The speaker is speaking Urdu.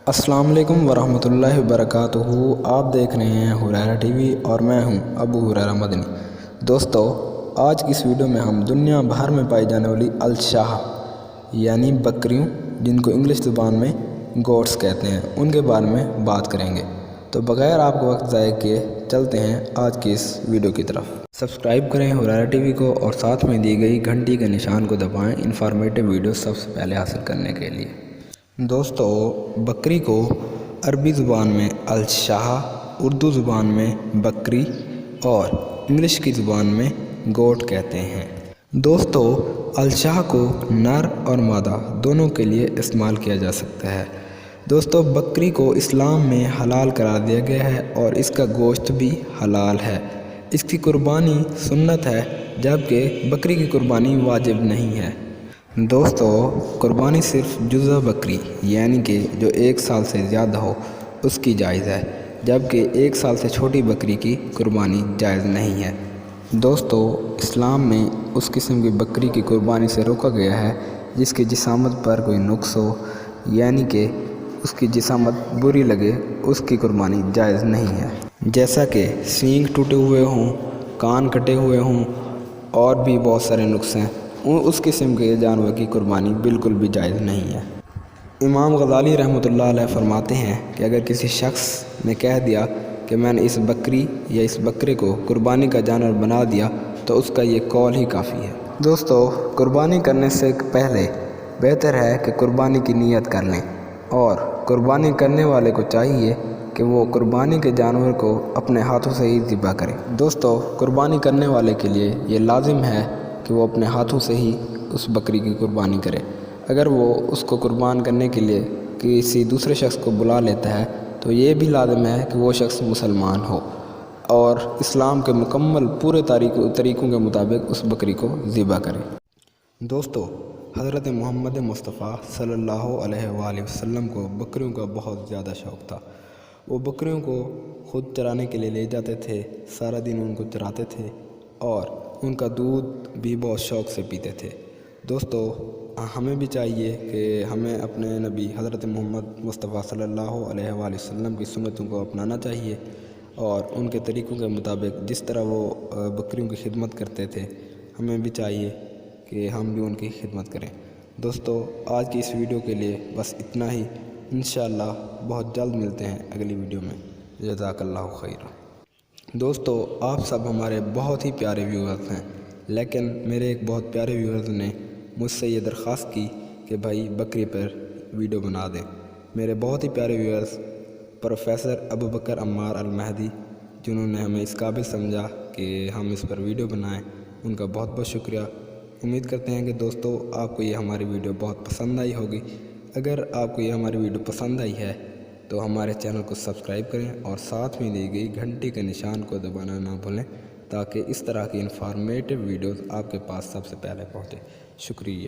السلام علیکم ورحمۃ اللہ وبرکاتہ۔ آپ دیکھ رہے ہیں حریرہ ٹی وی اور میں ہوں ابو حریرہ مدنی۔ دوستو، آج کی اس ویڈیو میں ہم دنیا بھر میں پائی جانے والی الشاہ یعنی بکریوں، جن کو انگلش زبان میں گوٹس کہتے ہیں، ان کے بارے میں بات کریں گے۔ تو بغیر آپ کو وقت ضائع کیے چلتے ہیں آج کی اس ویڈیو کی طرف۔ سبسکرائب کریں حریرہ ٹی وی کو اور ساتھ میں دی گئی گھنٹی کے نشان کو دبائیں انفارمیٹیو ویڈیو سب سے پہلے حاصل کرنے کے لیے۔ دوستو، بکری کو عربی زبان میں الشاہ، اردو زبان میں بکری اور انگلش کی زبان میں گوٹ کہتے ہیں۔ دوستو، الشاہ کو نر اور مادہ دونوں کے لیے استعمال کیا جا سکتا ہے۔ دوستو، بکری کو اسلام میں حلال قرار دیا گیا ہے اور اس کا گوشت بھی حلال ہے۔ اس کی قربانی سنت ہے، جبکہ بکری کی قربانی واجب نہیں ہے۔ دوستو، قربانی صرف جزع بکری یعنی کہ جو 1 سال سے زیادہ ہو اس کی جائز ہے، جبکہ 1 سال سے چھوٹی بکری کی قربانی جائز نہیں ہے۔ دوستو، اسلام میں اس قسم کی بکری کی قربانی سے روکا گیا ہے جس کی جسامت پر کوئی نقص ہو، یعنی کہ اس کی جسامت بری لگے، اس کی قربانی جائز نہیں ہے۔ جیسا کہ سینگ ٹوٹے ہوئے ہوں، کان کٹے ہوئے ہوں اور بھی بہت سارے نقص ہیں، اس قسم کے جانور کی قربانی بالکل بھی جائز نہیں ہے۔ امام غزالی رحمۃ اللہ علیہ فرماتے ہیں کہ اگر کسی شخص نے کہہ دیا کہ میں نے اس بکری یا اس بکرے کو قربانی کا جانور بنا دیا تو اس کا یہ قول ہی کافی ہے۔ دوستو، قربانی کرنے سے پہلے بہتر ہے کہ قربانی کی نیت کر لیں، اور قربانی کرنے والے کو چاہیے کہ وہ قربانی کے جانور کو اپنے ہاتھوں سے ہی ذبح کرے۔ دوستو، قربانی کرنے والے کے لیے یہ لازم ہے کہ وہ اپنے ہاتھوں سے ہی اس بکری کی قربانی کرے۔ اگر وہ اس کو قربان کرنے کے لیے کسی دوسرے شخص کو بلا لیتا ہے تو یہ بھی لازم ہے کہ وہ شخص مسلمان ہو اور اسلام کے مکمل پورے طریقوں کے مطابق اس بکری کو ذبح کرے۔ دوستو، حضرت محمد مصطفیٰ صلی اللہ علیہ وآلہ وسلم کو بکریوں کا بہت زیادہ شوق تھا۔ وہ بکریوں کو خود چرانے کے لیے لے جاتے تھے، سارا دن ان کو چراتے تھے اور ان کا دودھ بھی بہت شوق سے پیتے تھے۔ دوستو، ہمیں بھی چاہیے کہ ہمیں اپنے نبی حضرت محمد مصطفیٰ صلی اللہ علیہ وآلہ وسلم کی سنتوں کو اپنانا چاہیے اور ان کے طریقوں کے مطابق جس طرح وہ بکریوں کی خدمت کرتے تھے ہمیں بھی چاہیے کہ ہم بھی ان کی خدمت کریں۔ دوستو، آج کی اس ویڈیو کے لیے بس اتنا ہی۔ انشاءاللہ بہت جلد ملتے ہیں اگلی ویڈیو میں۔ جزاک اللہ خیر۔ دوستو، آپ سب ہمارے بہت ہی پیارے ویورز ہیں، لیکن میرے ایک بہت پیارے ویورز نے مجھ سے یہ درخواست کی کہ بھائی بکری پر ویڈیو بنا دیں۔ میرے بہت ہی پیارے ویورز پروفیسر ابوبکر عمار المہدی، جنہوں نے ہمیں اس قابل سمجھا کہ ہم اس پر ویڈیو بنائیں، ان کا بہت بہت شکریہ۔ امید کرتے ہیں کہ دوستو آپ کو یہ ہماری ویڈیو بہت پسند آئی ہوگی۔ اگر آپ کو یہ ہماری ویڈیو پسند آئی ہے تو ہمارے چینل کو سبسکرائب کریں اور ساتھ میں دی گئی گھنٹی کے نشان کو دبانا نہ بھولیں تاکہ اس طرح کی انفارمیٹیو ویڈیوز آپ کے پاس سب سے پہلے پہنچے۔ شکریہ۔